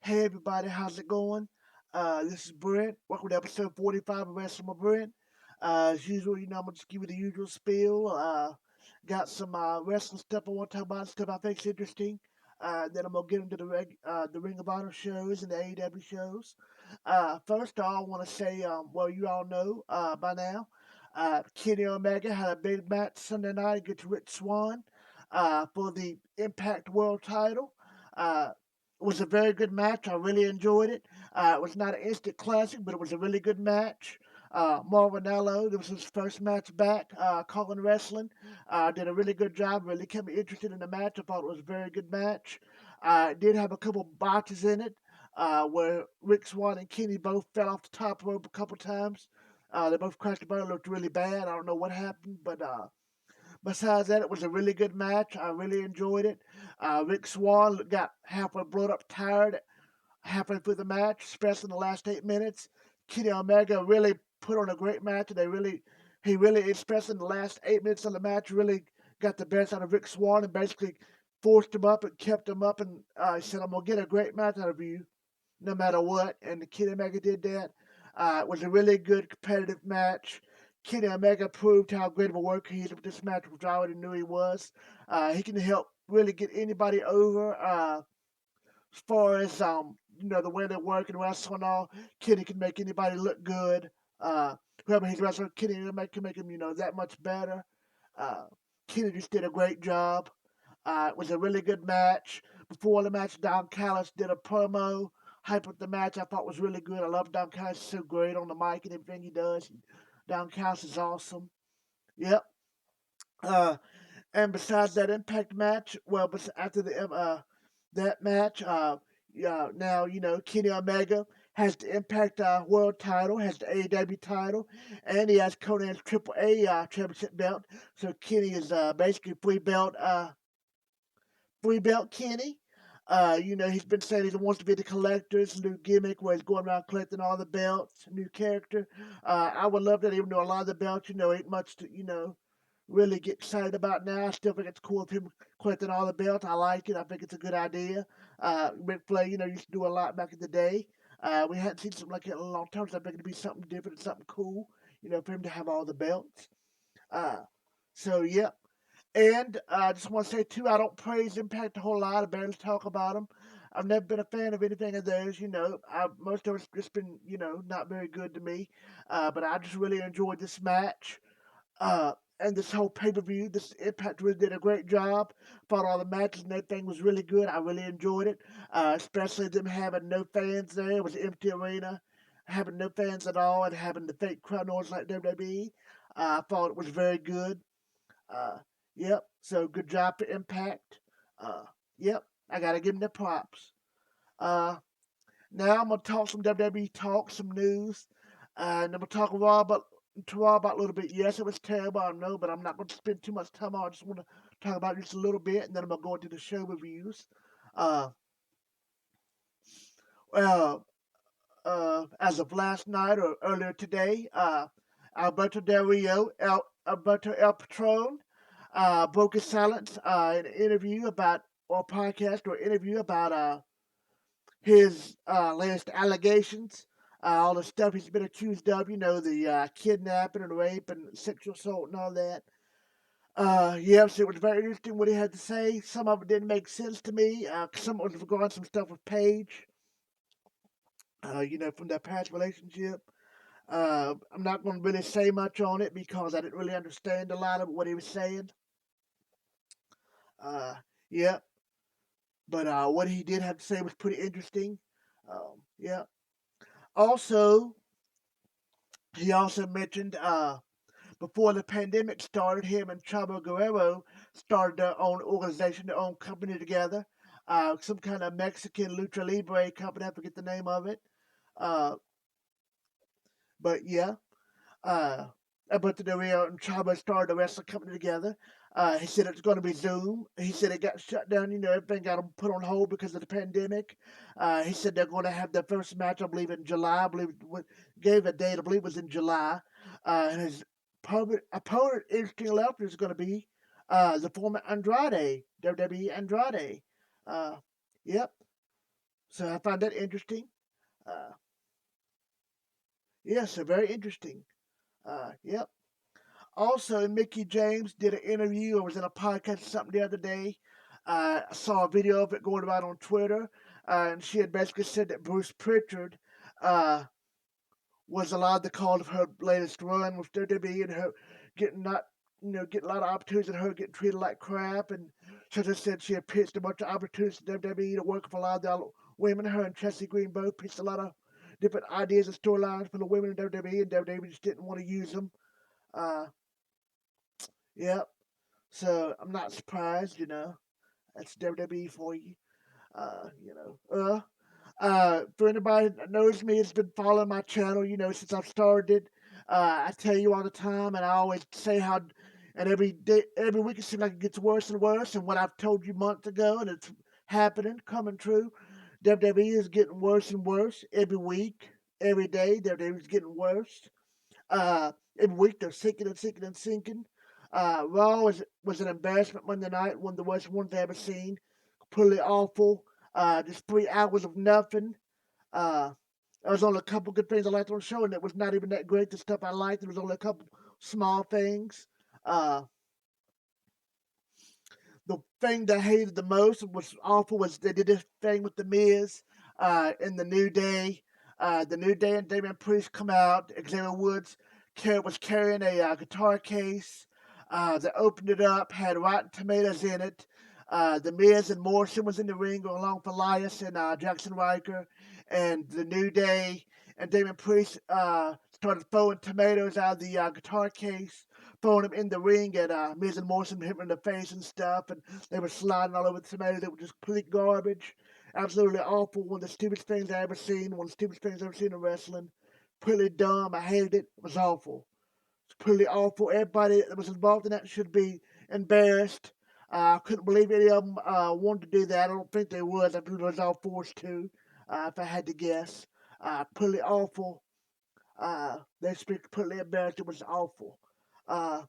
Hey everybody, how's it going? This is Brent. Welcome to episode 45 of Wrestling with Brent. As usual, I'm gonna just give you the usual spiel. Got some wrestling stuff I want to talk about, stuff I think's interesting. Then I'm gonna get into the Ring of Honor shows and the AEW shows. First, I want to say, well, you all know by now, Kenny Omega had a big match Sunday night against Rich Swann for the Impact World Title. It was a very good match. I really enjoyed it. It was not an instant classic, but it was a really good match. Marvinello, this was his first match back calling wrestling. Did a really good job. Really kept me interested in the match. I thought it was a very good match. It did have a couple botches in it where Rick Swan and Kenny both fell off the top rope a couple times. They both crashed the bar. Looked really bad. I don't know what happened, but besides that, it was a really good match. I really enjoyed it. Rick Swan got halfway blown up tired halfway through the match, especially in the last 8 minutes. Kenny Omega really put on a great match, and he really, especially in the last 8 minutes of the match, really got the best out of Rick Swan and basically forced him up and kept him up. And he said, "I'm gonna get a great match out of you, no matter what." And Kenny Omega did that. It was a really good competitive match. Kenny Omega proved how great of a worker he is with this match, which I already knew he was. He can help really get anybody over. As far as the way they work and wrestle and all, Kenny can make anybody look good. Whoever he's wrestling, Kenny can make him that much better. Uh, Kenny just did a great job. It was a really good match. Before the match, Don Callis did a promo, hype up the match. I thought was really good. I love Don Callis. He's so great on the mic and everything he does. Don Callis is awesome. Yep. Uh, and besides that Impact match, well, but after that match, yeah, now Kenny Omega has the Impact World Title, has the AEW title, and he has Conan's Triple A Championship belt. So Kenny is basically free belt Kenny. He's been saying he wants to be the collector. It's a new gimmick where he's going around collecting all the belts, new character. I would love that, even though a lot of the belts, ain't much to, really get excited about now. I still think it's cool of him collecting all the belts. I like it. I think it's a good idea. Ric Flair, used to do a lot back in the day. We hadn't seen something like it in a long time, so I think it'd be something different and something cool, for him to have all the belts. Uh, so, yeah. And I just want to say, too, I don't praise Impact a whole lot. I barely talk about them. I've never been a fan of anything of theirs, most of it's just been, not very good to me. But I just really enjoyed this match. And this whole pay per view, this Impact really did a great job. Thought all the matches and everything was really good. I really enjoyed it, especially them having no fans there. It was an empty arena, having no fans at all, and having the fake crowd noise like WWE. I thought it was very good. Uh, yep. So good job for Impact. Uh, yep. I gotta give them the props. Uh, Now I'm gonna talk some WWE talk, some news, and I'm gonna talk Raw about a little bit. Yes, it was terrible, I know, but I'm not gonna spend too much time on it. I just want to talk about it just a little bit, and then I'm gonna go into the show reviews. Uh, well, as of last night or earlier today, Alberto Del Rio, Alberto El Patron, broke his silence in an interview about or podcast or interview about his latest allegations, all the stuff he's been accused of, the kidnapping and rape and sexual assault and all that. Yes, it was very interesting what he had to say. Some of it didn't make sense to me. Some of it was regarding some stuff with Paige, from their past relationship. I'm not going to really say much on it because I didn't really understand a lot of what he was saying. Uh, yeah, but what he did have to say was pretty interesting. Yeah. Also, he also mentioned before the pandemic started, him and Chavo Guerrero started their own organization, their own company together. Some kind of Mexican lucha libre company. I forget the name of it. Uh, but yeah, uh, Alberto Del Rio and Chavo started a wrestling company together. He said it's going to be Zoom. He said it got shut down. Everything got put on hold because of the pandemic. He said they're going to have their first match, I believe, in July. I believe gave a date. I believe it was in July. And his opponent, interesting enough, is going to be the former Andrade, WWE Andrade. Uh, yep. So I find that interesting. Uh, yeah, so very interesting. Yep. Also, Mickey James did an interview or was in a podcast or something the other day. I saw a video of it going around on Twitter, and she had basically said that Bruce Pritchard uh, was allowed the call of her latest run with WWE and her getting not getting a lot of opportunities and her getting treated like crap. And she just said she had pitched a bunch of opportunities to WWE to work with a lot of the other women. Her and Chelsea Green both pitched a lot of different ideas and storylines for the women in WWE, and WWE just didn't want to use them. Uh, yep. So I'm not surprised. That's WWE for you. Uh, you know. For anybody that knows me, has been following my channel, since I've started. I tell you all the time, and I always say how, and every day, every week it seems like it gets worse and worse. And what I've told you months ago, and it's happening, coming true. WWE is getting worse and worse every week, every day. WWE is getting worse. Every week they're sinking and sinking and sinking. Raw was an embarrassment Monday night, one of the worst ones I've ever seen. Completely awful. Just 3 hours of nothing. Uh, there was only a couple good things I liked on the show, and it was not even that great. The stuff I liked, there was only a couple small things. Uh, the thing that I hated the most was awful was they did this thing with the Miz in the New Day. The New Day and Damian Priest come out. Xavier Woods was carrying a guitar case. They opened it up, had Rotten Tomatoes in it. The Miz and Morrison was in the ring along with Elias and Jackson Riker. And the New Day and Damian Priest started throwing tomatoes out of the guitar case, throwing them in the ring, and Miz and Morrison hit him in the face and stuff, and they were sliding all over the tomatoes. They were just complete garbage. Absolutely awful. One of the stupidest things I ever seen. One of the stupidest things I've ever seen in wrestling. Pretty dumb. I hated it. It was awful. It's pretty awful. Everybody that was involved in that should be embarrassed. I couldn't believe any of them wanted to do that. I don't think they would. I believe it was all forced to, if I had to guess. Pretty awful. They should be completely embarrassed. It was awful. Uh,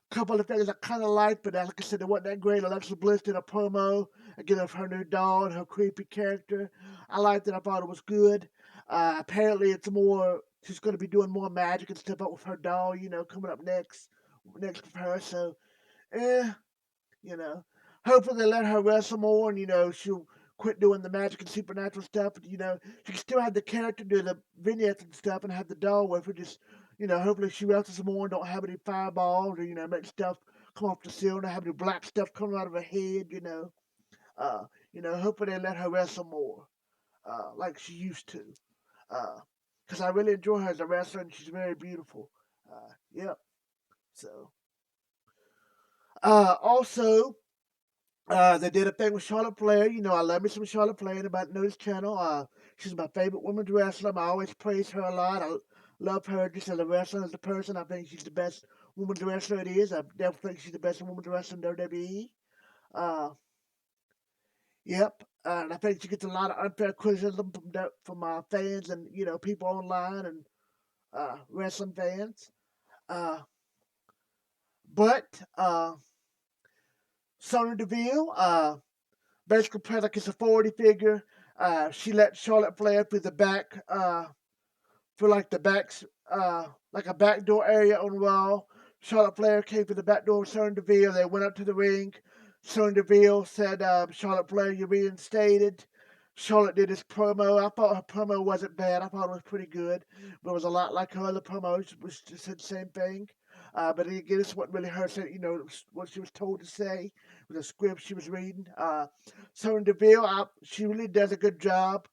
Couple of things I kind of liked, but like I said, it wasn't that great. Alexa Bliss did a promo again of her new doll and her creepy character. I liked it. I thought it was good. Apparently, it's more. She's going to be doing more magic and stuff up with her doll. Coming up next with her. So, eh, you know. Hopefully they let her wrestle more and, she'll quit doing the magic and supernatural stuff. But, she can still have the character do the vignettes and stuff and have the doll with her. Just, hopefully she wrestles more and don't have any fireballs or, make stuff come off the ceiling or have any black stuff coming out of her head. Uh, hopefully they let her wrestle more, like she used to. Because I really enjoy her as a wrestler and she's very beautiful. Yep. So, also, they did a thing with Charlotte Flair. I love me some Charlotte Flair. Anybody know this channel? She's my favorite women's wrestler. I always praise her a lot. I love her just as a wrestler, as a person. I think she's the best women's wrestler it is. I definitely think she's the best women's wrestler in WWE. Uh, yep. And I think she gets a lot of unfair criticism from fans and people online and wrestling fans. Uh, but Sonya Deville, basically played like it's a 40 figure. She let Charlotte Flair through the back, for like the backs, like a back door area on Raw. Charlotte Flair came through the back door with Sonya Deville. They went up to the ring. Sonya Deville said, Charlotte Flair, you're reinstated. Charlotte did this promo. I thought her promo wasn't bad. I thought it was pretty good. But it was a lot like her other promos, which just said the same thing. But again, this wasn't really her saying, what she was told to say. It was a script she was reading. Sonya Deville, she really does a good job.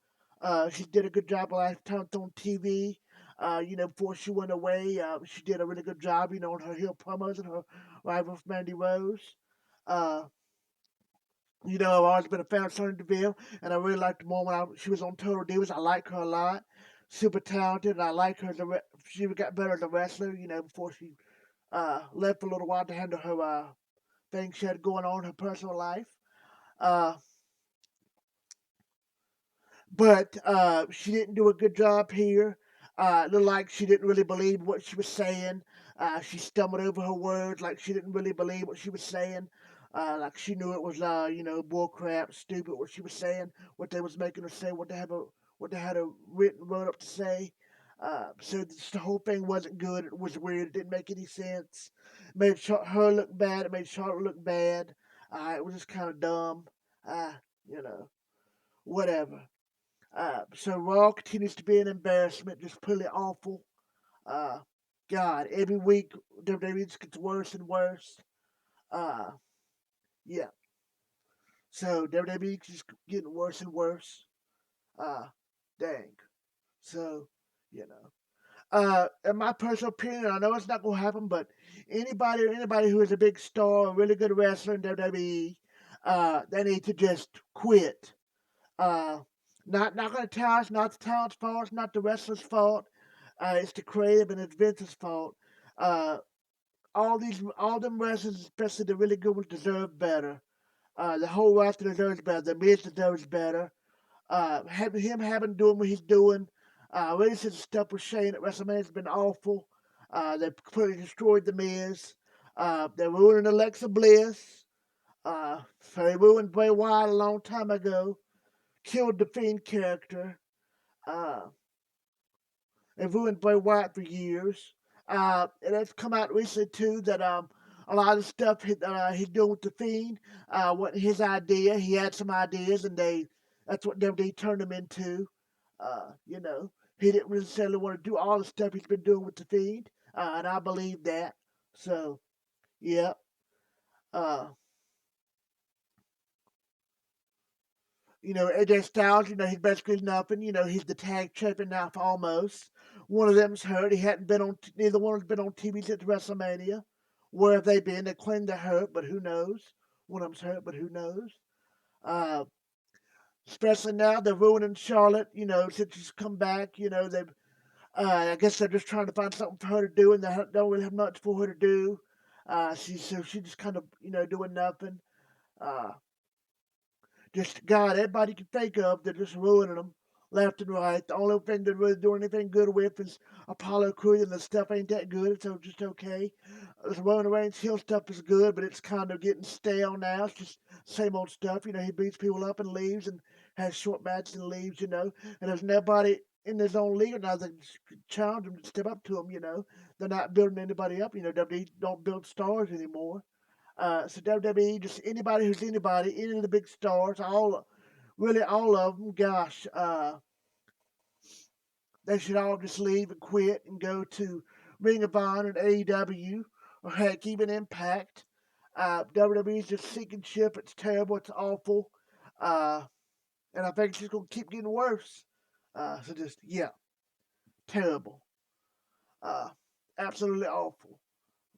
She did a good job last time on TV. Before she went away, she did a really good job, on her heel promos and her rival with Mandy Rose. Uh, I've always been a fan of Sonya Deville, and I really liked her more when she was on Total Divas. I like her a lot. Super talented, and I like her she got better as a wrestler, before she left for a little while to handle her things she had going on in her personal life. Uh, but she didn't do a good job here. It looked like she didn't really believe what she was saying. She stumbled over her words like she didn't really believe what she was saying. Like she knew it was bull crap, stupid what she was saying, what they was making her say, what they had a written wrote up to say. So the whole thing wasn't good. It was weird. It didn't make any sense. It made her look bad. It made Charlotte look bad. It was just kind of dumb. Uh, you know, whatever. So Raw continues to be an embarrassment, just pretty awful. Uh, God, every week WWE just gets worse and worse. Uh, yeah. So WWE just getting worse and worse. Uh, dang. So, you know. In my personal opinion, I know it's not gonna happen, but anybody who is a big star, a really good wrestler in WWE, they need to just quit. Uh, not gonna tell us, not the talent's fault, it's not the wrestler's fault. It's the creative and it's Vince's fault. Uh, all them wrestlers, especially the really good ones, deserve better. The whole roster deserves better. The Miz deserves better. Having him having doing what he's doing, really since the stuff with Shane at WrestleMania has been awful. They completely destroyed the Miz. They're ruining Alexa Bliss. So they ruined Bray Wyatt a long time ago. Killed the Fiend character. Uh, they've ruined Bray Wyatt for years. And it's come out recently too that a lot of stuff he's doing with the Fiend wasn't his idea. He had some ideas, and that's what they turned him into. You know, he didn't necessarily want to do all the stuff he's been doing with the Fiend, and I believe that. So yeah, uh, AJ Styles, he's basically nothing. He's the tag champion now for almost. One of them's hurt. He hadn't been on. Neither one has been on TV since WrestleMania. Where have they been? They claim they're hurt, but who knows? One of them's hurt, but who knows? Uh, Especially now they're ruining Charlotte. Since she's come back, they've. I guess they're just trying to find something for her to do, and they don't really have much for her to do. She's just kind of doing nothing. Uh, Just God, everybody can think of, they're just ruining them left and right. The only thing they're really doing anything good with is Apollo Creed, and the stuff ain't that good, so just okay. The Roman Reigns heel stuff is good, but it's kind of getting stale now. It's just same old stuff. He beats people up and leaves and has short matches and leaves. And there's nobody in his own league now that challenge him to step up to him. They're not building anybody up. WWE don't build stars anymore. So WWE, just anybody who's anybody, any of the big stars, really all of them, gosh, they should all just leave and quit and go to Ring of Honor and AEW, or heck, even Impact. WWE is just sinking ship. It's terrible. It's awful. Uh, and I think it's just going to keep getting worse. So just, yeah, terrible. Uh, Absolutely awful.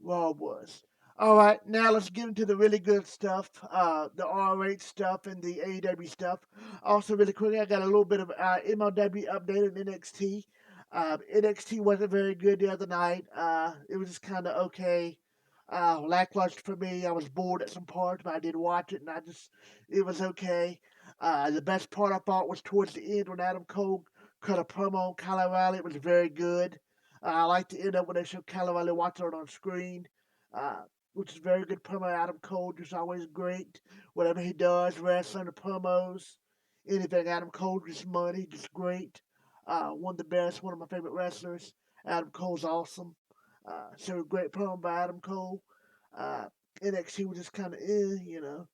Raw was. All right, now let's get into the really good stuff, the R8 stuff and the AEW stuff. Also, really quickly, I got a little bit of MLW update on NXT. NXT wasn't very good the other night. It was just kind of okay. Lackluster for me. I was bored at some parts, but I did watch it, and it was okay. The best part I thought was towards the end when Adam Cole cut a promo on Kyle O'Reilly. It was very good. I like to end up when they show Kyle O'Reilly watching it on screen, uh, which is very good promo. Adam Cole just always great. Whatever he does, wrestling, the promos, anything. Adam Cole just money, just great. One of the best, one of my favorite wrestlers. Adam Cole's awesome. So great promo by Adam Cole. Uh, NXT was just kind of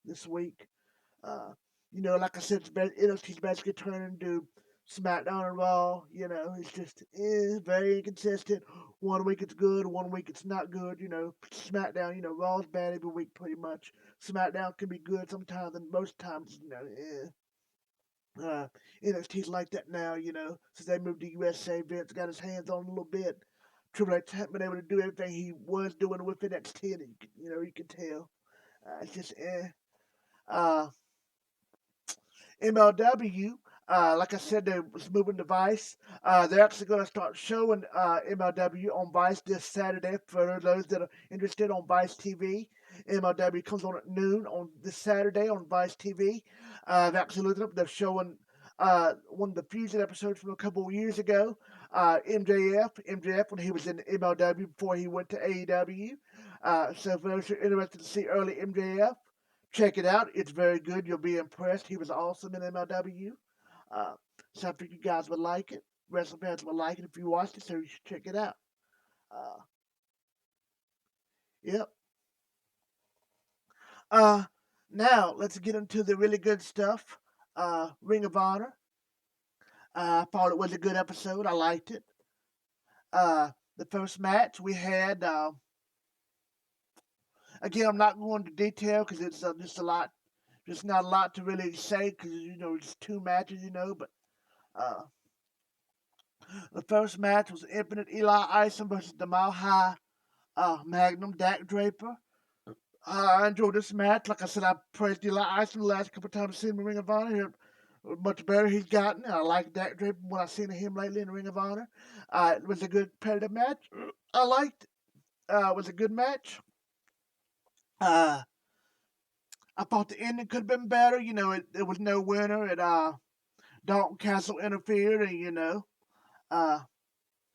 this week. Uh, like I said, NXT's basically turning to SmackDown and Raw. It's just very inconsistent. One week it's good, one week it's not good. SmackDown, Raw's bad every week pretty much. SmackDown can be good sometimes, and most times, NXT's like that now. Since they moved to USA, Vince got his hands on a little bit. Triple H hasn't been able to do everything he was doing with NXT, and you can tell. It's just Uh, MLW, like I said, they was moving to Vice. They're actually going to start showing MLW on Vice this Saturday for those that are interested on Vice TV. MLW comes on at noon on this Saturday on Vice TV. I've actually looked it up. They're showing one of the Fusion episodes from a couple of years ago. MJF when he was in MLW before he went to AEW. So for those who are interested to see early MJF, Check it out. It's very good. You'll be impressed. He was awesome in MLW. Uh, so I think you guys would like it. Wrestling fans would like it if you watched it, so you should check it out. Uh, yep. Uh, Now let's get into the really good stuff. Ring of Honor. I thought it was a good episode. I liked it. The first match we had. Again, I'm not going to detail because it's just a lot. Just not a lot to really say because it's two matches. But uh, the first match was Infinite Eli Ison versus the Mile High Magnum Dak Draper. I enjoyed this match. Like I said, I praised Eli Ison the last couple of times I've seen him in Ring of Honor. Much better he's gotten. I like Dak Draper when I've seen him lately in the Ring of Honor. It was a good competitive match. I liked it. It was a good match. Uh, I thought the ending could have been better. There was no winner. Dalton Castle interfered, and uh,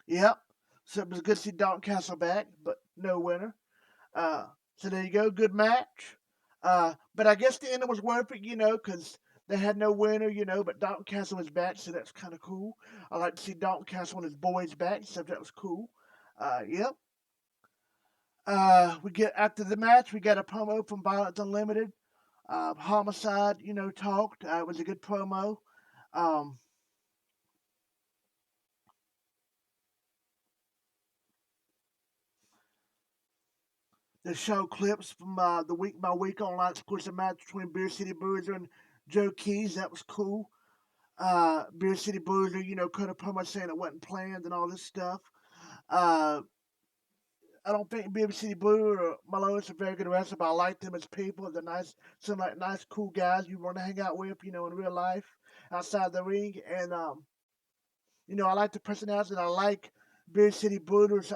yep. So it was good to see Dalton Castle back, but no winner. Uh, so there you go, good match. But I guess the ending was worth it, because they had no winner, but Dalton Castle was back, so that's kind of cool. I like to see Dalton Castle and his boys back, so that was cool. Yep. We get after the match, we got a promo from Violence Unlimited. Homicide, talked. It was a good promo. Um, the show clips from the week by week online exclusive match between Beer City Bruiser and Joe Keys. That was cool. Beer City Bruiser, cut a promo saying it wasn't planned and all this stuff. Uh, I don't think Beer City Bruiser or Malone's a very good wrestler, but I like them as people. They're nice, some like nice, cool guys you want to hang out with, in real life, outside the ring. And I like the personality, and I like Beer City Bruiser's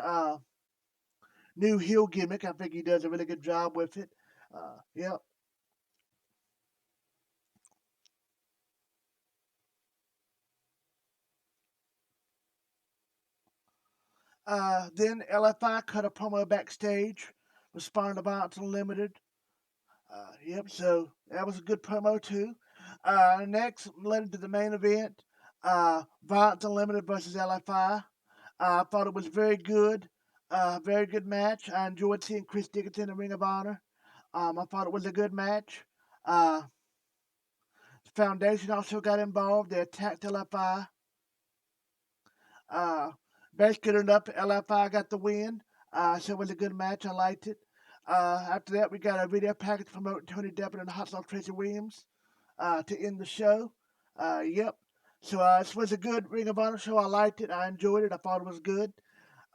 new heel gimmick. I think he does a really good job with it. Yep. Then LFI cut a promo backstage, responding to Violence Unlimited. Yep, so that was a good promo too. Next, led into the main event, Violence Unlimited versus LFI. I thought it was very good match. I enjoyed seeing Chris Dickinson in the Ring of Honor. I thought it was a good match. Uh, Foundation also got involved. They attacked LFI. Uh, Basically, good enough. LFI got the win. So it was a good match. I liked it. After that, we got a video package promoting Tony Deppen and Hot Sauce Tracy Williams to end the show. Yep. So this was a good Ring of Honor show. I liked it. I enjoyed it. I thought it was good.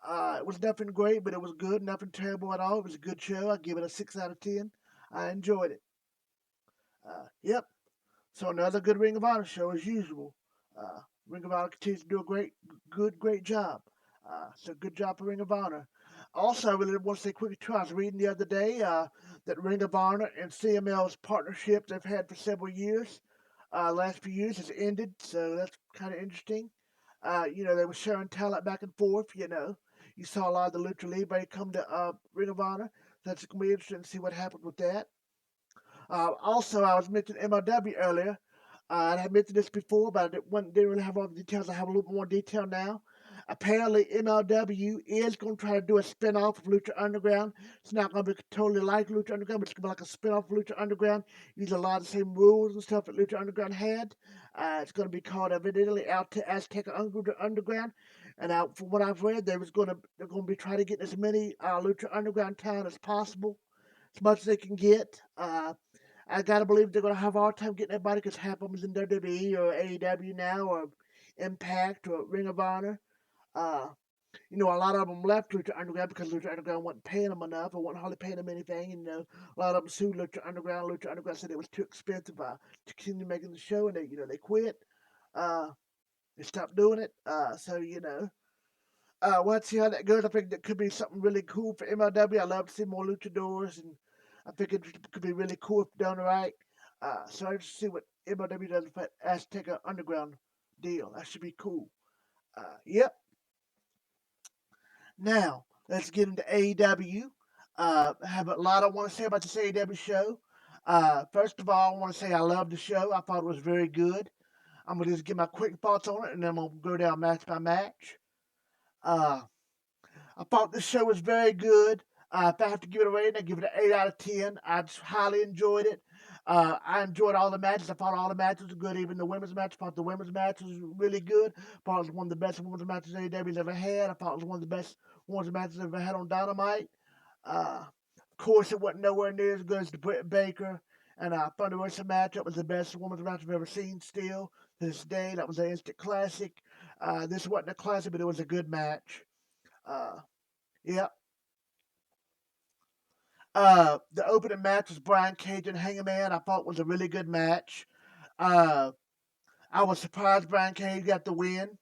It was nothing great, but it was good. Nothing terrible at all. It was a good show. I give it a 6 out of 10. I enjoyed it. Yep. So another good Ring of Honor show as usual. Uh, Ring of Honor continues to do a great job. So good job for Ring of Honor. Also, I really want to say quickly too. I was reading the other day that Ring of Honor and CML's partnership they've had for several years, last few years has ended. So that's kind of interesting. They were sharing talent back and forth. You saw a lot of the Lucha Libre come to Ring of Honor. That's gonna be interesting to see what happens with that. Also, I was mentioning MLW earlier. I had mentioned this before, but didn't really have all the details. I have a little more detail now. Apparently, MLW is going to try to do a spin-off of Lucha Underground. It's not going to be totally like Lucha Underground, but it's going to be like a spin-off of Lucha Underground. Use a lot of the same rules and stuff that Lucha Underground had. It's going to be called evidently Azteca Underground. And from what I've read, they're going to be trying to get as many Lucha Underground talent as possible, as much as they can get. I gotta believe they're gonna have a hard time getting everybody because half of them's in WWE or AEW now or Impact or Ring of Honor. Uh, a lot of them left Lucha Underground because Lucha Underground wasn't paying them enough or wasn't hardly paying them anything. A lot of them sued Lucha Underground. Lucha Underground said it was too expensive to continue making the show, and they quit. Uh, they stopped doing it. We'll see how that goes. I think that could be something really cool for MLW. I love to see more luchadors, and I think it could be really cool if done right. So I just see what MLW does with that Azteca Underground deal. That should be cool. Yep. Now let's get into AEW. I have a lot I want to say about this AEW show. First of all, I want to say I love the show. I thought it was very good. I'm gonna just give my quick thoughts on it, and then I'm gonna go down match by match. Uh, I thought this show was very good. If I have to give it a rating, I give it an 8 out of 10. I just highly enjoyed it. I enjoyed all the matches. I thought all the matches were good, even the women's match. I thought the women's match was really good. I thought it was one of the best women's matches AEW's ever had. I thought it was one of the best women's matches I've ever had on Dynamite. Of course, it wasn't nowhere near as good as the Britt Baker and Thunder Rosa match. It was the best women's match I've ever seen still to this day. That was an instant classic. This wasn't a classic, but it was a good match. Uh, yeah, the opening match was Brian Cage and Hangman. I thought was a really good match. Uh, I was surprised Brian Cage got the win.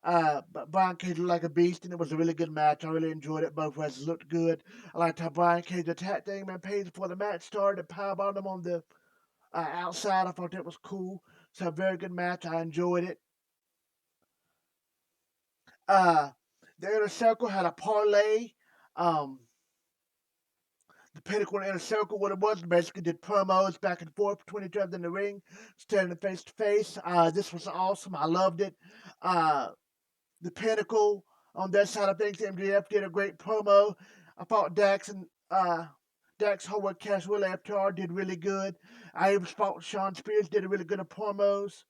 But Brian Cage looked like a beast, and it was a really good match. I really enjoyed it. Both wrestlers looked good. I liked how Brian Cage attacked Hangman Page before the match started and powerbombed him on the outside. I thought that was cool. So a very good match. I enjoyed it. Uh, the Inner Circle had a parlay. Um, the Pinnacle and Inner Circle, what it was, basically did promos back and forth between each other in the ring, standing face to face. This was awesome. I loved it. Uh, the Pinnacle on that side of things, MJF did a great promo. I thought Dax Howard, Cash Will FTR did really good. I even thought Sean Spears did a really good at promos.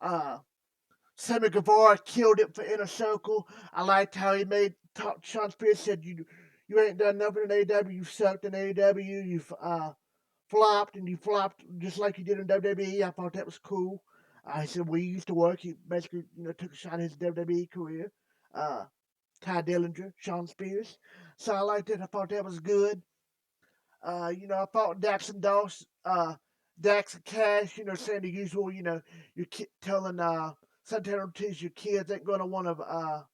Uh, Sammy Guevara killed it for Inner Circle. I liked how he made talk. Sean Spears said, You ain't done nothing in AEW. You sucked in AEW. You've flopped, and you flopped just like you did in WWE. I thought that was cool. He said, we used to work. He basically, took a shot at his WWE career. Uh, Ty Dillinger, Sean Spears. So I liked it. I thought that was good. I thought Dax and Dax and Cash, saying the usual, telling Santana Ortiz your kids ain't gonna want to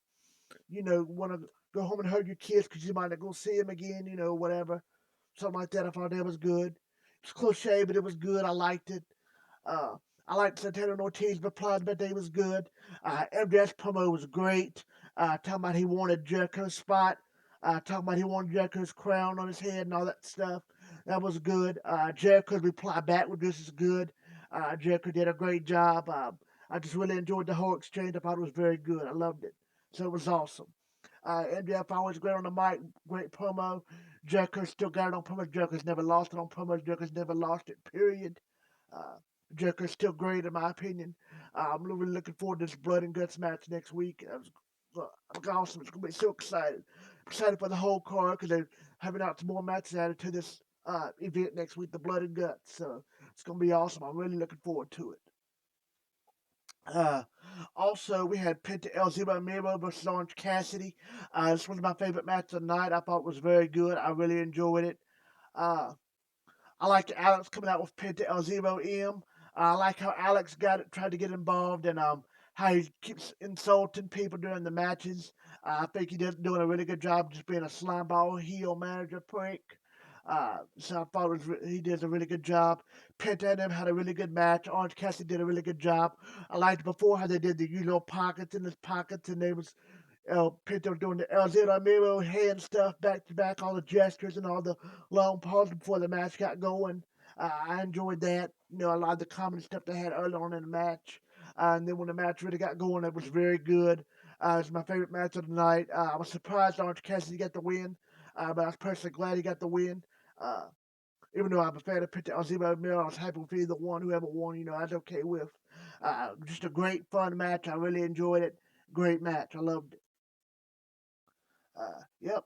go home and hug your kids because you might not go see them again, whatever. Something like that. I thought that was good. It's cliche, but it was good. I liked it. Uh, I liked Santana Ortiz reply that day was good. MJF's promo was great. Talking about he wanted Jericho's spot. Talking about he wanted Jericho's crown on his head and all that stuff. That was good. Jericho's reply back with this is good. Jericho did a great job. I just really enjoyed the whole exchange. I thought it was very good. I loved it. So it was awesome. MJF always great on the mic, great promo. Jericho still got it on promos. Jericho's never lost it on promos. Jericho's never lost it, period. Uh, Jericho's still great in my opinion. I'm really looking forward to this blood and guts match next week. It was awesome. It's gonna be so excited. Excited for the whole card because they're having out some more matches added to this event next week, the blood and guts. So it's gonna be awesome. I'm really looking forward to it. Uh, Also, we had Penta El Zero Miro versus Orange Cassidy. This was my favorite match of the night. I thought it was very good. I really enjoyed it. Uh, I like Alex coming out with Penta El Zero M. I like how Alex tried to get involved and how he keeps insulting people during the matches. I think he did doing a really good job just being a slimeball heel manager prick. So I thought he did a really good job. Penta and him had a really good match. Orange Cassidy did a really good job. I liked before how they did the usual pockets in his pockets, and they was Pinto doing the El Zero Miro hand stuff back to back, all the gestures and all the long pauses before the match got going. I enjoyed that. A lot of the comedy stuff they had early on in the match. And then when the match really got going, it was very good. It's my favorite match of the night. I was surprised Orange Cassidy got the win, but I was personally glad he got the win. Uh, Even though I'm a fan of Pinto Zero Miro, I was happy with either one, whoever won, I was okay with. Just a great, fun match. I really enjoyed it. Great match. I loved it. Yep.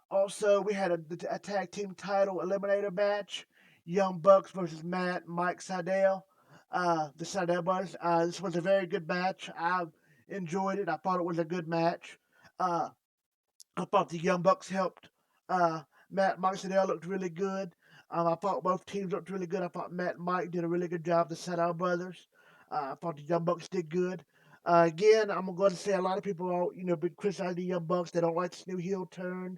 Also, we had a tag team title eliminator match. Young Bucks versus Mike Sydal. The Sydal brothers. This was a very good match. I enjoyed it. I thought it was a good match. Uh, I thought the Young Bucks helped. Uh, Mike Sydal looked really good. I thought both teams looked really good. I thought Matt and Mike did a really good job. The Sydal brothers. I thought the Young Bucks did good. Again, I'm going to say a lot of people are, been criticizing the Young Bucks. They don't like this new heel turn,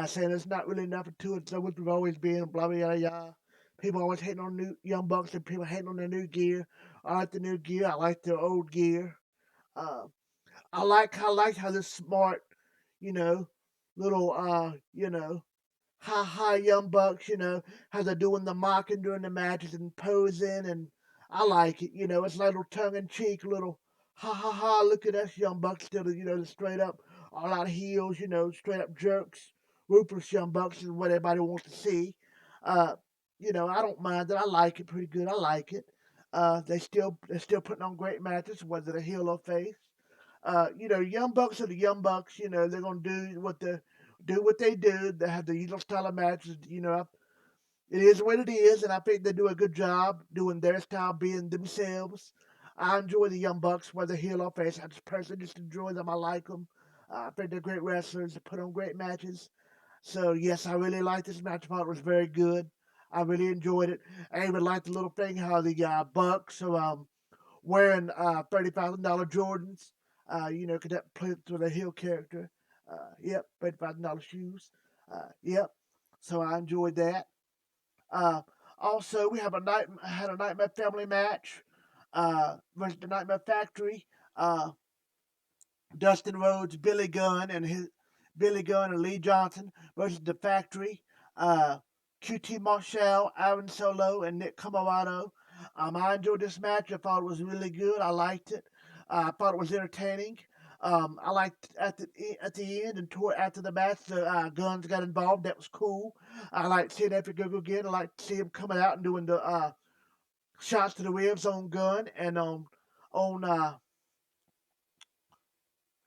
saying there's not really nothing to it. So which we've always been, blah blah yada yada. People always hating on new Young Bucks and people hating on their new gear. I like the new gear. I like their old gear. Uh, I like how this smart, you know, little ha ha Young Bucks, how they're doing the mocking during the matches and posing, and I like it. It's like a little tongue in cheek, little ha ha ha. Look at us Young Bucks, instead of the straight up all out heels, straight up jerks. Ruthless Young Bucks is what everybody wants to see. Uh, I don't mind it. I like it pretty good. I like it. They're still putting on great matches, whether they're heel or face. Young Bucks are the Young Bucks. They're gonna do what they do. They have the usual style of matches. It is what it is, and I think they do a good job doing their style, being themselves. I enjoy the Young Bucks, whether heel or face. I just personally just enjoy them. I like them. I think they're great wrestlers. They put on great matches. So yes, I really like this match. I thought it was very good. I really enjoyed it. I even liked the little thing how the Bucks are wearing $30,000 Jordans. Because that plays to the heel character. Yep, $30,000 shoes. Yep. So I enjoyed that. Uh, Also, we had a Nightmare Family match versus the Nightmare Factory. Dustin Rhodes, Billy Gunn and Lee Johnson versus the Factory. Uh, QT Marshall, Aaron Solo, and Nick Comoroto. I enjoyed this match. I thought it was really good. I liked it. I thought it was entertaining. I liked at the end and toward after the match, the Guns got involved. That was cool. I liked seeing Epic go again. I liked to see him coming out and doing the shots to the ribs on Gun and on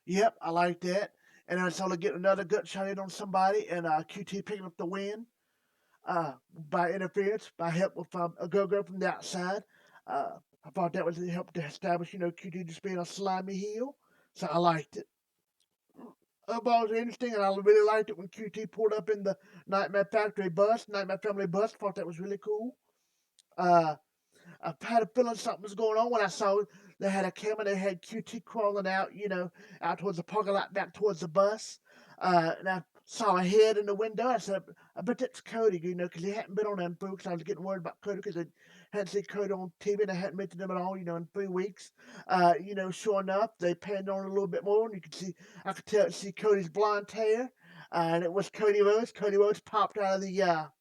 Yep, I like that. And I saw to get another gut shot in on somebody, and QT picking up the win by interference, by help with a go-go from the outside. I thought that was help to establish, QT just being a slimy heel. So I liked it. I thought it was interesting, and I really liked it when QT pulled up in the Nightmare Family bus. Thought that was really cool. Uh, I had a feeling something was going on when I saw they had a camera. They had QT crawling out, out towards the parking lot, back towards the bus. And I saw a head in the window. I said, I bet that's Cody, because he hadn't been on them folks. I was getting worried about Cody because I hadn't seen Cody on TV and I hadn't mentioned him at all, in 3 weeks. Sure enough, they panned on a little bit more and I could see Cody's blonde hair. And it was Cody Rhodes. Cody Rhodes popped out of the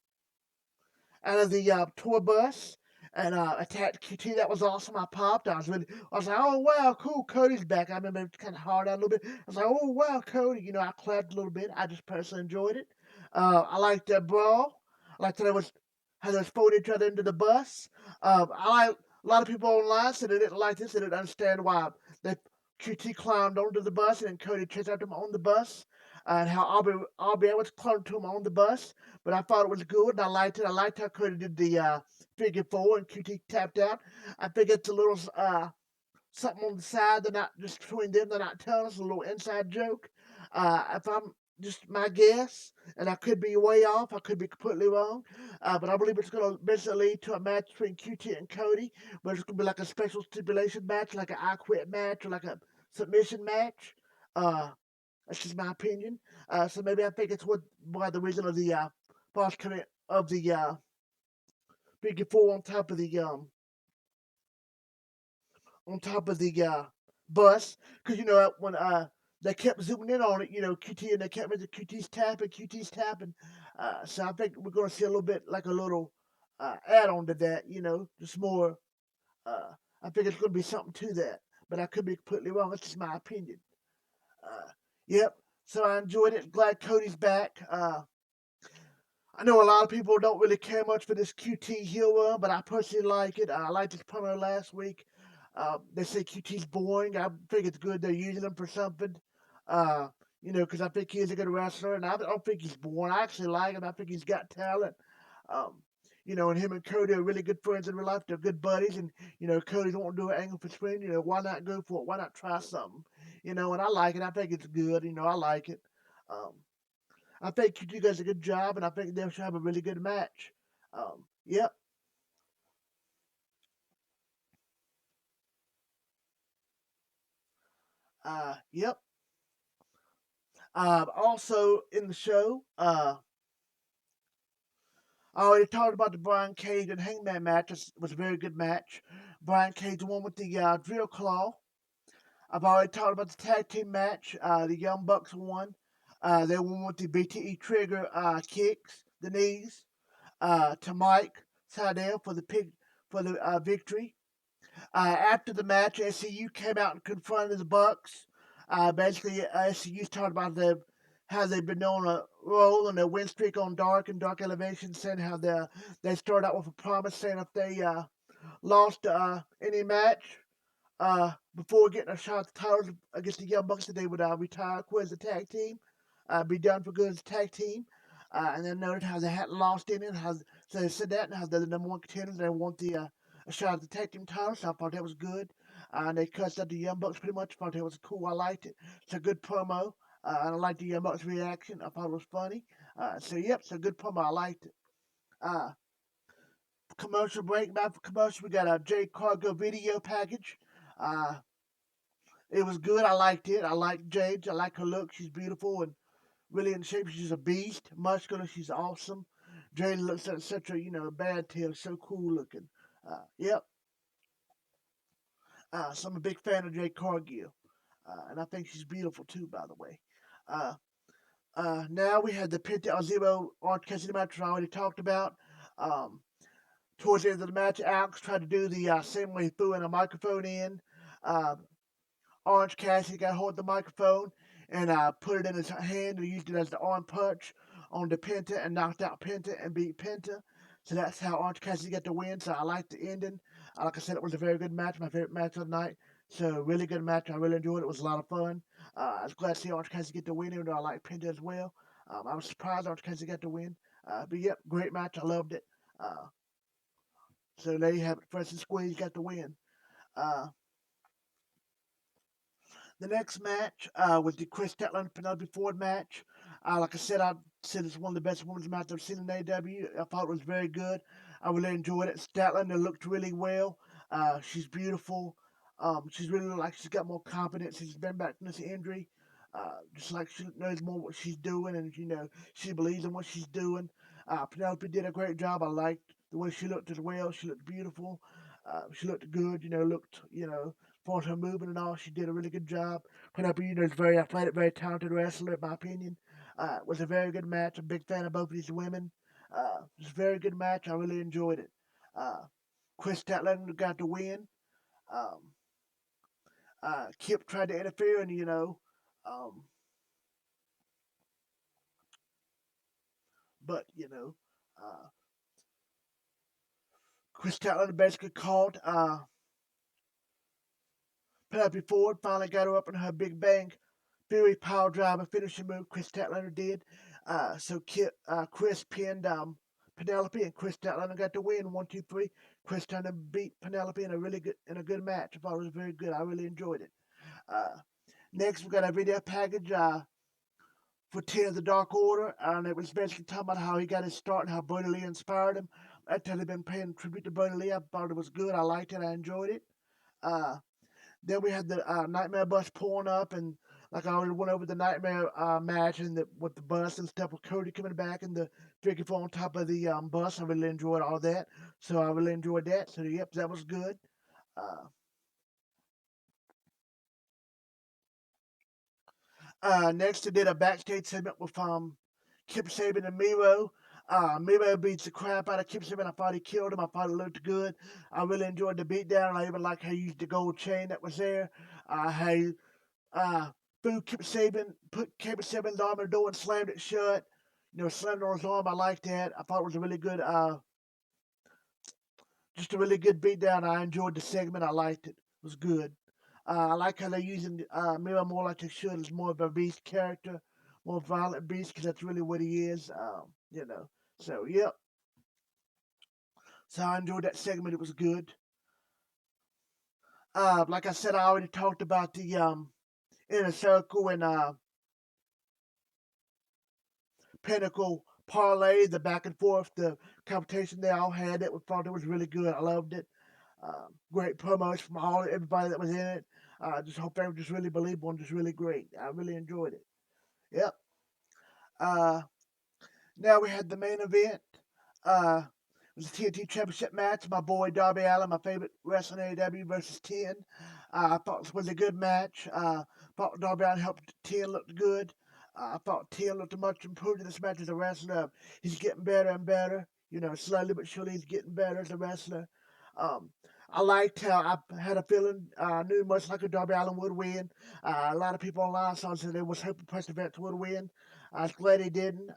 tour bus and attacked QT. That was awesome. I popped. I was like, oh wow, cool. Cody's back. I remember it kind of hard out a little bit. I was like, oh wow, Cody. I clapped a little bit. I just personally enjoyed it. I liked that brawl. I liked how they was folding each other into the bus. I like a lot of people online said they didn't like this. They didn't understand why they QT climbed onto the bus and then Cody chased after him on the bus, and how Aubrey was clung to him on the bus. But I thought it was good and I liked it. I liked how Cody did the figure four and QT tapped out. I think it's a little something on the side. They're not just between them. They're not telling us a little inside joke. If I'm just my guess, and I could be way off. I could be completely wrong. But I believe it's going to eventually lead to a match between QT and Cody, but it's going to be like a special stipulation match, like an I Quit match, or like a submission match. Uh, that's just my opinion. So maybe I think it's why the reason of the false coming of the figure four on top of the bus, because when they kept zooming in on it, QT, and they kept mentioning QT's tapping. So I think we're going to see a little bit like a little add on to that, just more. Uh, I think it's going to be something to that, but I could be completely wrong. That's just my opinion. Uh, yep. So I enjoyed it. Glad Cody's back. I know a lot of people don't really care much for this QT heel run, but I personally like it. I liked his promo last week. They say QT's boring. I think it's good they're using him for something. Uh, because I think he's a good wrestler, and I don't think he's boring. I actually like him. I think he's got talent. Um, and him and Cody are really good friends in real life. They're good buddies, and Cody don't want to do an angle for spin. Why not go for it? Why not try something? And I like it. I think it's good. I like it. Um, I think QT does a good job, and I think they should have a really good match. Yep. Yep. Also in the show, I already talked about the Brian Cage and Hangman match. It was a very good match. Brian Cage won with the drill claw. I've already talked about the tag team match. The Young Bucks won. They won with the BTE trigger kicks. the knees to Mike Seidel for the victory. After the match, SCU came out and confronted the Bucks. Basically, SCU talked about how they've been on a roll and a win streak on Dark and Dark Elevation, saying how they started out with a promise saying if they lost any match before getting a shot at the titles against the Young Bucks, that they would retire, quit as a tag team, be done for good as a tag team. And then noted how they hadn't lost any, and so they said that, and how they're the number one contenders. They want a shot at the tag team title. So I thought that was good. And they cussed out the Young Bucks pretty much. I thought that was cool. I liked it. It's a good promo. And I liked the Young Bucks reaction. I thought it was funny. It's a good promo. I liked it. Uh, Commercial break. Back for commercial. We got a J Cargo video package. Uh, it was good. I liked it. I like Jade. I like her look. She's beautiful and really in shape. She's a beast. Muscular. She's awesome. Jade looks like such a bad tail. So cool looking. Yep. So I'm a big fan of Jade Cargill. And I think she's beautiful too, by the way. Uh, now we had the Penta Zero Orange Cassidy match I already talked about. Um, Towards the end of the match, Alex tried to do the same way he threw in a microphone in. Uh, Orange Cassidy got hold of the microphone and put it in his hand and used it as the arm punch on the Penta and knocked out Penta and beat Penta. So that's how Orange Cassidy got the win. So I liked the ending. Like I said, it was a very good match, my favorite match of the night. So really good match. I really enjoyed it. It was a lot of fun. I was glad to see Orange Cassidy get the win, even though I like Penta as well. I was surprised Orange Cassidy got the win. But yep, great match. I loved it. So there you have it. Francis Squeeze got the win. Uh, The next match was the Chris Statler and Penelope Ford match. Like I said it's one of the best women's matches I've seen in AEW. I thought it was very good. I really enjoyed it. Statlander looked really well. She's beautiful. She's really like she's got more confidence. She's been back from this injury. Just like she knows more what she's doing, and she believes in what she's doing. Penelope did a great job. I liked the way she looked as well. She looked beautiful. She looked good. Looked for her movement and all. She did a really good job. Penelope, is a very athletic, very talented wrestler, in my opinion. It was a very good match. I'm a big fan of both of these women. It was a very good match. I really enjoyed it. Uh, Chris Statlander got the win. Um, Kip tried to interfere, and um, but Chris Statlander basically called Penelope Ford. Finally got her up in her Big Bang Fury power driver finishing move. Chris Statlander did. Chris pinned Penelope, and Chris Statlander got the win. 1, 2, 3. Chris Statlander beat Penelope in a good match. I thought it was very good. I really enjoyed it. Uh, Next, we got a video package for 10 of the Dark Order, and it was basically talking about how he got his start and how Brody Lee inspired him. After they've been paying tribute to Brody Lee, I thought it was good. I liked it. I enjoyed it. Uh, then we had the Nightmare bus pulling up, and like I already went over the Nightmare match and with the bus and stuff with Cody coming back and the figure four on top of the bus. I really enjoyed all that. So I really enjoyed that. So yep, that was good. Uh, Next, they did a backstage segment with Kip Sabian and Miro. Miro beats the crap out of Kip Sabian. I thought he killed him. I thought it looked good. I really enjoyed the beatdown. I even like how he used the gold chain that was there. How he uh, threw Kip Sabian, put Kip Sabian's arm in the door and slammed it shut. Slammed on his arm. I liked that. I thought it was a really good, just a really good beatdown. I enjoyed the segment. I liked it. It was good. I like how they're using Miro more like they should as more of a beast character, more violent beast, because that's really what he is. So yep. So I enjoyed that segment. It was good. Like I said, I already talked about the inner circle and pinnacle parlay, the back and forth, the competition they all had. It thought it was really good. I loved it. Great promos from everybody that was in it. Just hope they were just really believable and just really great. I really enjoyed it. Yep. Uh, Now we had the main event. It was a TNT Championship match. My boy Darby Allin, my favorite wrestler in AEW, versus 10. I thought this was a good match. Thought Darby Allin helped 10 look good. I thought Tim looked much improved in this match as a wrestler. He's getting better and better. Slowly but surely he's getting better as a wrestler. Um, I liked how I had a feeling, I knew much like a Darby Allin would win. A lot of people online said they was hoping Perseverance would win. I was glad he didn't.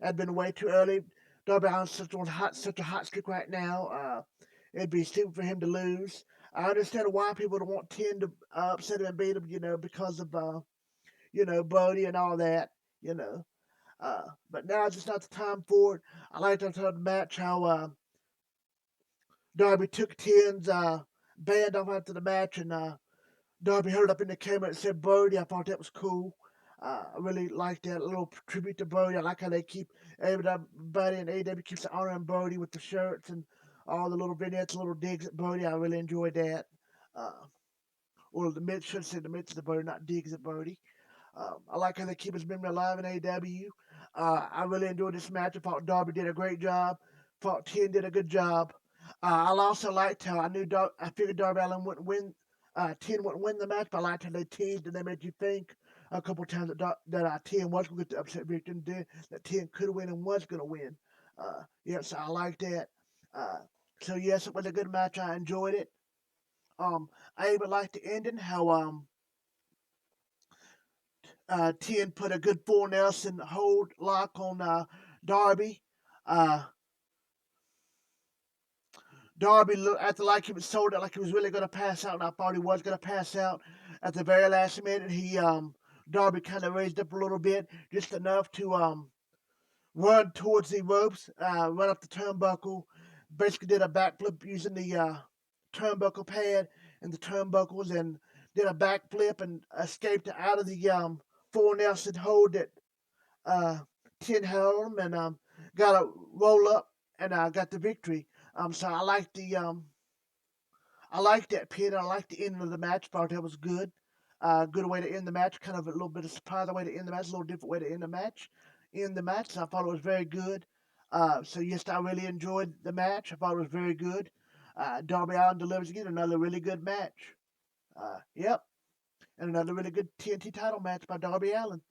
It'd been way too early. Darby Allin's such a hot streak right now. It'd be stupid for him to lose. I understand why people don't want Tim to upset him and beat him, because of Brody and all that, you know. But now it's just not the time for it. I liked after the match how Darby took Tim's band off after the match, and Darby held up in the camera and said Brody. I thought that was cool. I really liked that little tribute to Brody. I like how they keep everybody in AEW keeps honoring Brody with the shirts and all the little vignettes, little digs at Brody. I really enjoyed that. Uh, or the mid should say the midst of Brody, not digs at Brody. I like how they keep his memory alive in AEW. I really enjoyed this match. I thought Darby did a great job. Thought Ten did a good job. I also liked how I figured Darby Allin wouldn't win. Ten wouldn't win the match, but I liked how they teased and they made you think a couple times that Ten was going to get the upset victory and that Ten could win and was going to win. Yes, I liked that. Uh, so yes, it was a good match. I enjoyed it. I even liked the ending. How 10 put a good full Nelson hold lock on Darby. Uh, Darby looked acted like he was sold out, like he was really going to pass out, and I thought he was going to pass out at the very last minute. Darby kind of raised up a little bit, just enough to run towards the ropes, run up the turnbuckle, basically did a backflip using the turnbuckle pad and the turnbuckles, and did a backflip and escaped out of the full Nelson hold that uh, 10 held him and got a roll up and got the victory. So I liked that pin. I liked the end of the match. Thought that was good. Good way to end the match. Kind of a little bit of surprise way to end the match. A little different way to end the match. So I thought it was very good. So yes, I really enjoyed the match. I thought it was very good. Darby Allin delivers again another really good match. Yep, and another really good TNT title match by Darby Allin.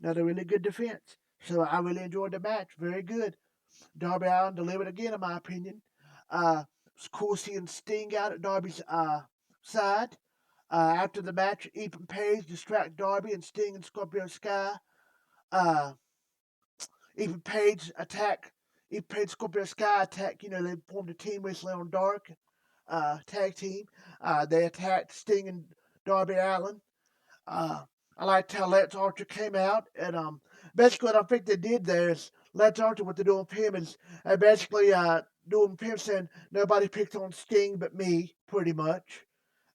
Another really good defense. So I really enjoyed the match. Very good. Darby Allin delivered again, in my opinion. It's cool seeing Sting out at Darby's side. After the match, Ethan Page distract Darby and Sting and Scorpio Sky. Uh, Ethan Page attack. Ethan Page Scorpio Sky attack. They formed a team recently on Dark tag team. They attacked Sting and Darby Allin. Uh, I liked how Lance Archer came out and basically what I think they did there is Lance Archer what they're doing for him is basically doing for him saying nobody picked on Sting but me pretty much.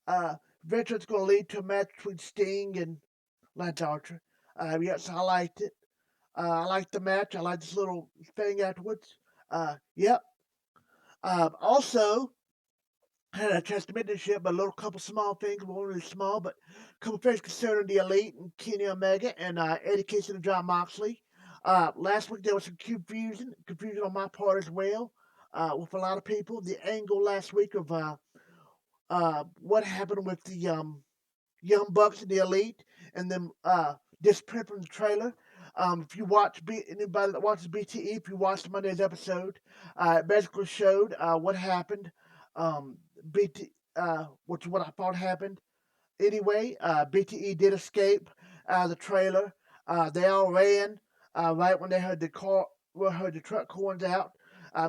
Eventually it's going to lead to a match between Sting and Lance Archer. Yes, I liked it. I liked the match. I liked this little thing afterwards. Yep. Also, I had a chance to mention this yet, but a little couple small things, well, really small, but a couple things concerning the Elite and Kenny Omega and Eddie Kingston and John Moxley. Last week there was some confusion on my part as well, with a lot of people. The angle last week of what happened with the Young Bucks and the Elite, and them disappeared from the trailer. If you watch anybody that watches BTE, if you watched Monday's episode, it basically showed what happened. BT, which is what I thought happened. Anyway, BTE did escape the trailer. They all ran right when they heard heard the truck horns out.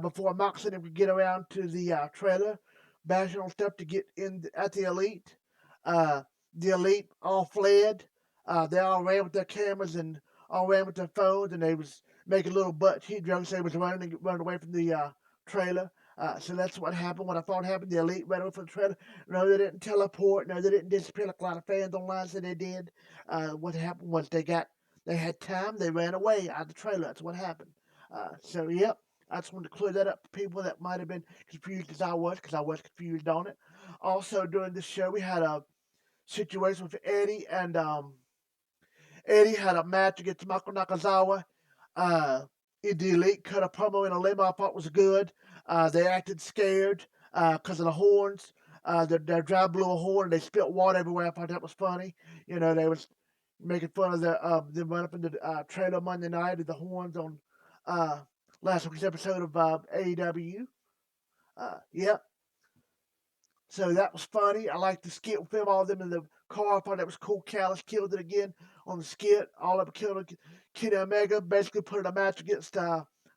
Before Moxley could get around to the trailer, bashing on stuff to get in at the Elite. Uh, the Elite all fled. They all ran with their cameras and all ran with their phones, and they was making little butt cheek jokes. They was running away from the trailer. So that's what happened. What I thought happened, the Elite ran away from the trailer. No, they didn't teleport. No, they didn't disappear like a lot of fans online said they did. What happened was they had time. They ran away out of the trailer. That's what happened. So yep. I just wanted to clear that up for people that might have been confused as I was, because I was confused on it. Also, during this show, we had a situation with Eddie, and Eddie had a match against Mako Nakazawa. Uh, the Elite cut a promo in a limo I thought was good. They acted scared because of the horns. Their driver blew a horn and they spilled water everywhere. I thought that was funny. They was, making fun of them run up in the trailer Monday night with the horns on uh, last week's episode of AEW. Yep. So that was funny. I liked the skit with them, all of them in the car. I thought that was cool. Callis killed it again on the skit. All of them killed it. Kenny Omega basically put in a match against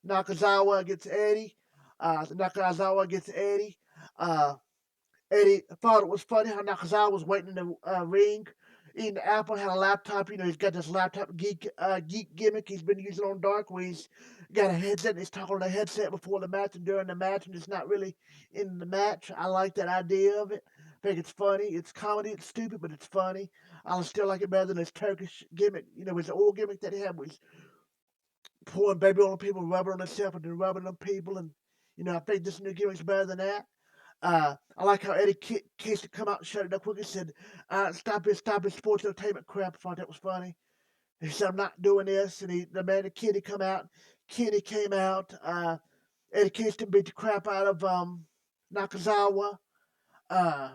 Nakazawa against Eddie. Nakazawa against Eddie. Uh, Eddie thought it was funny how Nakazawa was waiting in the ring, eating the apple, had a laptop. You know, he's got this laptop geek gimmick he's been using on Dark, where he's got a headset and he's talking on the headset before the match and during the match, and it's not really in the match. I like that idea of it. I think it's funny. It's comedy. It's stupid, but it's funny. I still like it better than his Turkish gimmick. You know, his old gimmick that he had was pouring baby on people, rubbing on himself, and then rubbing on people. And, you know, I think this new gimmick's better than that. I like how Eddie Kingston come out and shut it up quick and said, stop it, sports entertainment crap. I thought that was funny. He said, I'm not doing this. And the man, the Kenny come out. Kenny came out. Eddie Kingston beat the crap out of Nakazawa. Uh,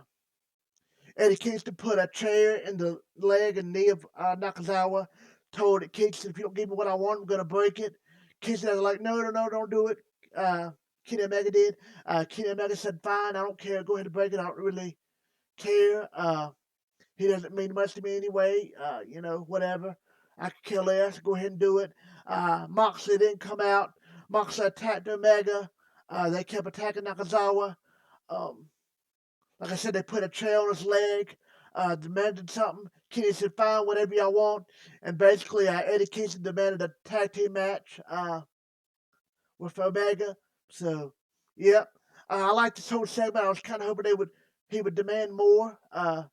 Eddie Kingston put a chair in the leg and knee of Nakazawa. Told it, Kingston, if you don't give me what I want, I'm going to break it. Kingston was like, no, don't do it. Uh, Kenny Omega did. Kenny Omega said, fine, I don't care. Go ahead and break it. I don't really care. He doesn't mean much to me anyway. You know, whatever. I could care less. Go ahead and do it. Moxley didn't come out. Moxley attacked Omega. They kept attacking Nakazawa. Um, like I said, they put a chair on his leg, demanded something. Kenny said, fine, whatever y'all want. And basically, Eddie Kingston demanded a tag team match with Omega. So, yep. I like this whole segment. I was kind of hoping he would demand more.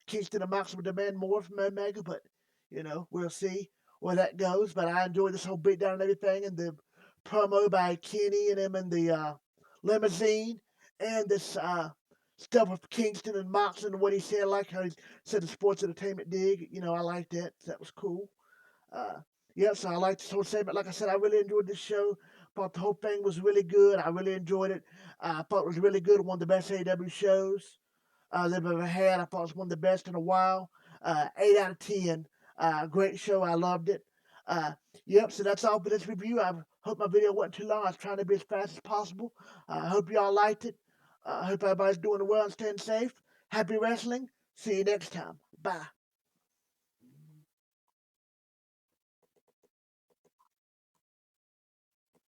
Kingston and Moxley would demand more from Omega, but you know we'll see where that goes. But I enjoyed this whole beatdown and everything, and the promo by Kenny and him in the limousine, and this stuff with Kingston and Moxley and what he said, like how he said the sports entertainment dig. You know, I liked that. That was cool. Uh, yeah, so I like this whole segment. Like I said, I really enjoyed this show. Thought the whole thing was really good. I really enjoyed it. I thought it was really good. One of the best AEW shows they've ever had. I thought it was one of the best in a while. 8 out of 10. Great show. I loved it. Uh, yep, so that's all for this review. I hope my video wasn't too long. I was trying to be as fast as possible. I hope y'all liked it. I hope everybody's doing well and staying safe. Happy wrestling. See you next time. Bye.